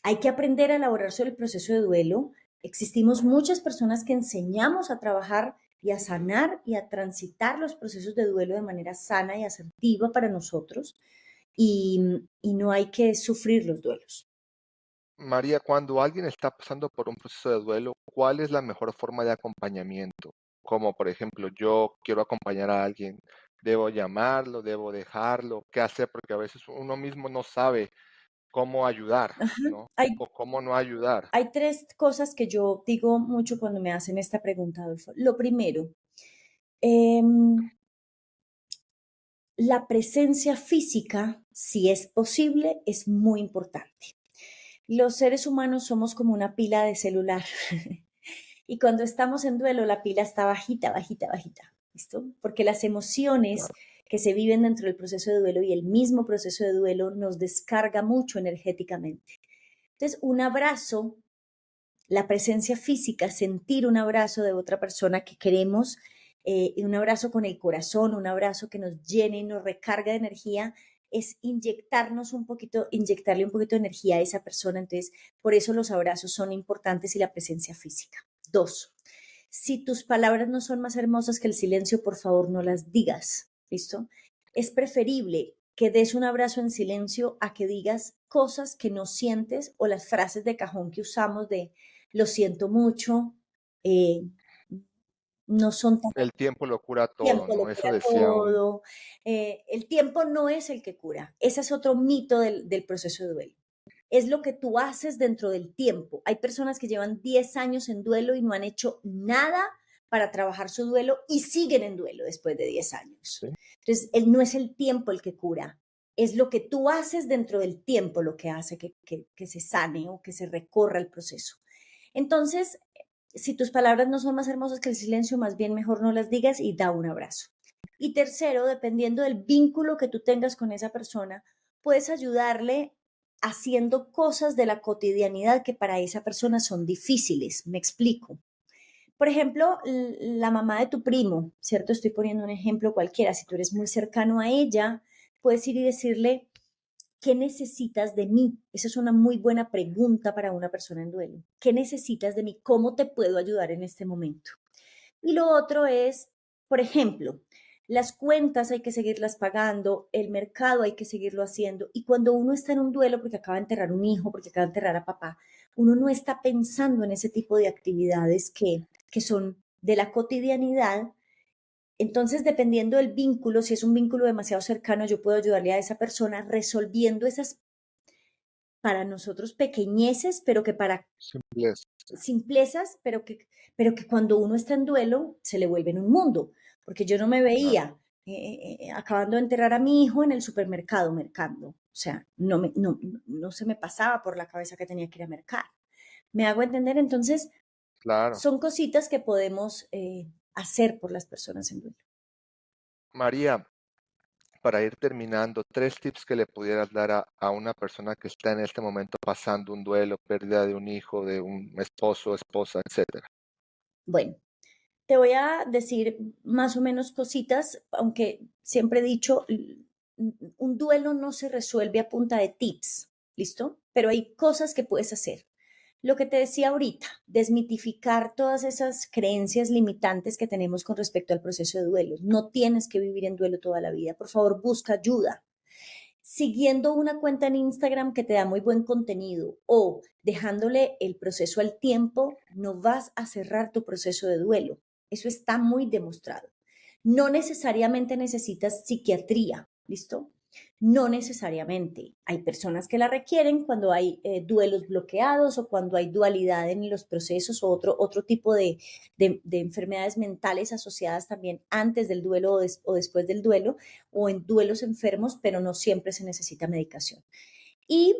Hay que aprender a elaborar sobre el proceso de duelo. Existimos muchas personas que enseñamos a trabajar y a sanar y a transitar los procesos de duelo de manera sana y asertiva para nosotros y no hay que sufrir los duelos. María, cuando alguien está pasando por un proceso de duelo, ¿cuál es la mejor forma de acompañamiento? Como por ejemplo, yo quiero acompañar a alguien, ¿debo llamarlo, debo dejarlo? ¿Qué hacer? Porque a veces uno mismo no sabe cómo ayudar, Ajá. ¿no? Hay, O cómo no ayudar. hay tres cosas que yo digo mucho cuando me hacen esta pregunta, Adolfo. Lo primero, em, la presencia física, si es posible, es muy importante. Los seres humanos somos como una pila de celular y cuando estamos en duelo la pila está bajita, bajita, bajita, ¿listo? Porque las emociones Claro. que se viven dentro del proceso de duelo y el mismo proceso de duelo nos descarga mucho energéticamente. Entonces, un abrazo, la presencia física, sentir un abrazo de otra persona que queremos, un abrazo con el corazón, un abrazo que nos llene y nos recarga de energía, es inyectarle un poquito de energía a esa persona. Entonces, por eso los abrazos son importantes y la presencia física. Dos, si tus palabras no son más hermosas que el silencio, por favor no las digas. ¿Listo? Es preferible que des un abrazo en silencio a que digas cosas que no sientes o las frases de cajón que usamos de lo siento mucho, eh, no son tan El tiempo lo cura todo, tiempo, lo ¿no? Eso cura decía un, todo. El tiempo no es el que cura. Ese es otro mito del proceso de duelo. Es lo que tú haces dentro del tiempo. Hay personas que llevan 10 años en duelo y no han hecho nada para trabajar su duelo y siguen en duelo después de 10 años. ¿sí? Entonces, no es el tiempo el que cura, es lo que tú haces dentro del tiempo lo que hace que se sane o que se recorra el proceso. Entonces, si tus palabras no son más hermosas que el silencio, más bien mejor no las digas y da un abrazo. Y tercero, dependiendo del vínculo que tú tengas con esa persona, puedes ayudarle haciendo cosas de la cotidianidad que para esa persona son difíciles. Me explico. Por ejemplo, la mamá de tu primo, ¿cierto? Estoy poniendo un ejemplo cualquiera. Si tú eres muy cercano a ella, puedes ir y decirle, ¿qué necesitas de mí? Esa es una muy buena pregunta para una persona en duelo. ¿Qué necesitas de mí? ¿Cómo te puedo ayudar en este momento? Y lo otro es, por ejemplo, las cuentas hay que seguirlas pagando, el mercado hay que seguirlo haciendo. Y cuando uno está en un duelo porque acaba de enterrar un hijo, porque acaba de enterrar a papá, uno no está pensando en ese tipo de actividades que son de la cotidianidad. Entonces, dependiendo del vínculo, si es un vínculo demasiado cercano, yo puedo ayudarle a esa persona resolviendo esas para nosotros pequeñeces, pero que para Simpleza. simplezas, pero que cuando uno está en duelo se le vuelve en un mundo, porque yo no me Claro. veía acabando de enterrar a mi hijo en el supermercado mercando, o sea, no se me pasaba por la cabeza que tenía que ir a mercar. ¿Me hago entender? Entonces, Claro. son cositas que podemos hacer por las personas en duelo. María, para ir terminando, 3 tips que le pudieras dar a una persona que está en este momento pasando un duelo, pérdida de un hijo, de un esposo, esposa, etcétera. Bueno, Te voy a decir más o menos cositas, aunque siempre he dicho, un duelo no se resuelve a punta de tips, ¿listo? Pero hay cosas que puedes hacer. Lo que te decía ahorita, desmitificar todas esas creencias limitantes que tenemos con respecto al proceso de duelo. No tienes que vivir en duelo toda la vida. Por favor, busca ayuda. Siguiendo una cuenta en Instagram que te da muy buen contenido o dejándole el proceso al tiempo, no vas a cerrar tu proceso de duelo. Eso está muy demostrado. No necesariamente necesitas psiquiatría, ¿listo? No necesariamente. Hay personas que la requieren cuando hay duelos bloqueados o cuando hay dualidad en los procesos o otro tipo de enfermedades mentales asociadas también antes del duelo o después del duelo o en duelos enfermos, pero no siempre se necesita medicación. Y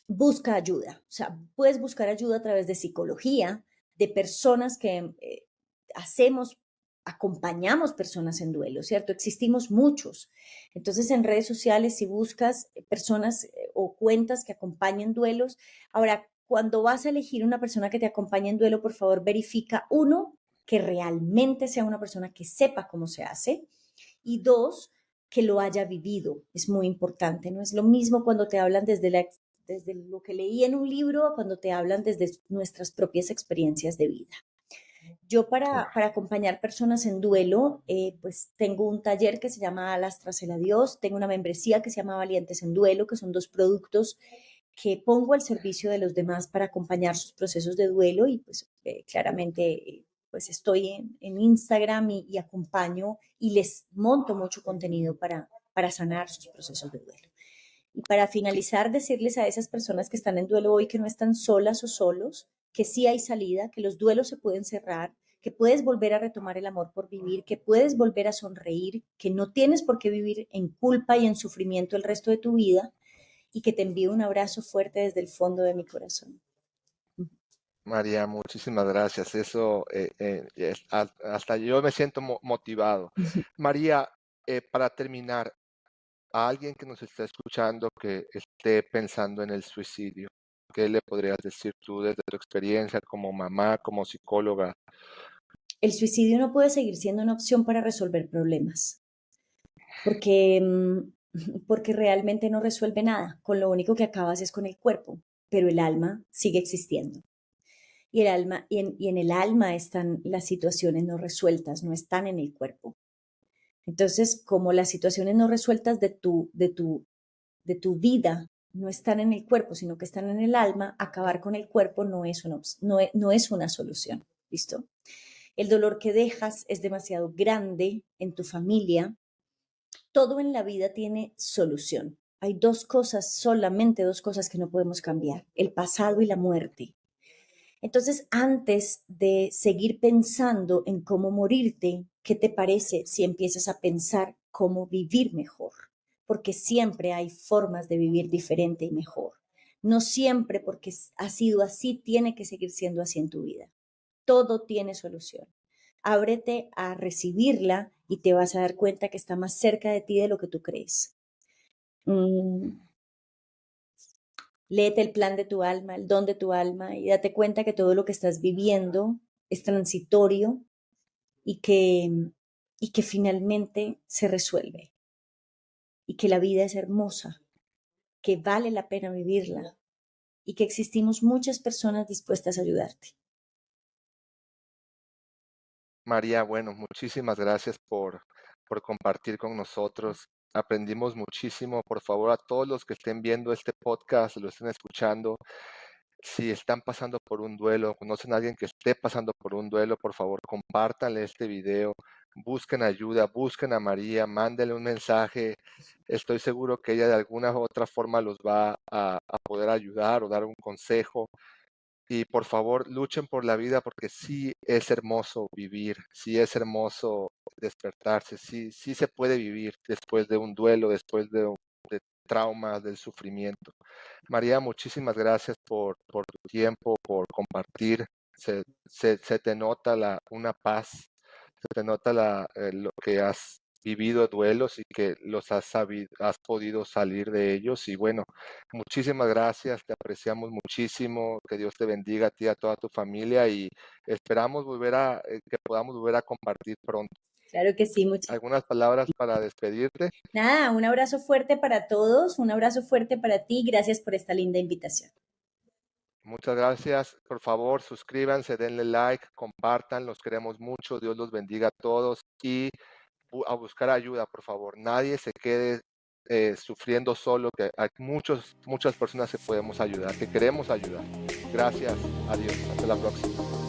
busca ayuda, o sea, puedes buscar ayuda a través de psicología, de personas que hacemos, acompañamos personas en duelo, ¿cierto? Existimos muchos. Entonces, en redes sociales, si buscas personas o cuentas que acompañen duelos, ahora, cuando vas a elegir una persona que te acompañe en duelo, por favor, verifica, uno, que realmente sea una persona que sepa cómo se hace, y dos, que lo haya vivido. Es muy importante, no es lo mismo cuando te hablan desde lo que leí en un libro, cuando te hablan desde nuestras propias experiencias de vida. Yo para acompañar personas en duelo, pues tengo un taller que se llama Alas tras el adiós, tengo una membresía que se llama Valientes en Duelo, que son dos productos que pongo al servicio de los demás para acompañar sus procesos de duelo y pues claramente pues estoy en Instagram y acompaño y les monto mucho contenido para sanar sus procesos de duelo. Y para finalizar, decirles a esas personas que están en duelo hoy que no están solas o solos, que sí hay salida, que los duelos se pueden cerrar, que puedes volver a retomar el amor por vivir, que puedes volver a sonreír, que no tienes por qué vivir en culpa y en sufrimiento el resto de tu vida y que te envío un abrazo fuerte desde el fondo de mi corazón. María, muchísimas gracias. Eso, hasta yo me siento motivado. María, para terminar, a alguien que nos está escuchando que esté pensando en el suicidio, ¿qué le podrías decir tú desde tu experiencia como mamá, como psicóloga? El suicidio no puede seguir siendo una opción para resolver problemas, porque, porque realmente no resuelve nada. Con lo único que acabas es con el cuerpo, pero el alma sigue existiendo. Y el alma, y en el alma están las situaciones no resueltas, no están en el cuerpo. Entonces, como las situaciones no resueltas de tu vida no están en el cuerpo, sino que están en el alma, acabar con el cuerpo no es una solución. ¿Listo? El dolor que dejas es demasiado grande en tu familia. Todo en la vida tiene solución. Hay dos cosas, solamente dos cosas que no podemos cambiar, el pasado y la muerte. Entonces, antes de seguir pensando en cómo morirte, ¿qué te parece si empiezas a pensar cómo vivir mejor? Porque siempre hay formas de vivir diferente y mejor. No siempre porque ha sido así, tiene que seguir siendo así en tu vida. Todo tiene solución. Ábrete a recibirla y te vas a dar cuenta que está más cerca de ti de lo que tú crees. Mm, Léete el plan de tu alma, el don de tu alma y date cuenta que todo lo que estás viviendo es transitorio y y que finalmente se resuelve y que la vida es hermosa, que vale la pena vivirla y que existimos muchas personas dispuestas a ayudarte. María, bueno, muchísimas gracias por compartir con nosotros. Aprendimos muchísimo. Por favor, a todos los que estén viendo este podcast, lo estén escuchando, si están pasando por un duelo, conocen a alguien que esté pasando por un duelo, por favor, compártanle este video, busquen ayuda, busquen a María, mándenle un mensaje. Estoy seguro que ella de alguna u otra forma los va a poder ayudar o dar un consejo. Y por favor, luchen por la vida porque sí es hermoso vivir, sí es hermoso despertarse, sí se puede vivir después de un duelo, después de traumas, del sufrimiento. María, muchísimas gracias por tu tiempo, por compartir. Se te nota una paz, se te nota lo que has vivido duelos y que has podido salir de ellos. Y bueno, muchísimas gracias, te apreciamos muchísimo, que Dios te bendiga a ti y a toda tu familia y esperamos que podamos volver a compartir pronto. Claro que sí, ¿Algunas palabras para despedirte? Nada, un abrazo fuerte para todos, un abrazo fuerte para ti, gracias por esta linda invitación. Muchas gracias. Por favor, suscríbanse, denle like, compartan, los queremos mucho. Dios los bendiga a todos y a buscar ayuda, por favor. Nadie se quede sufriendo solo, que hay muchas personas que podemos ayudar, que queremos ayudar. Gracias. Adiós. Hasta la próxima.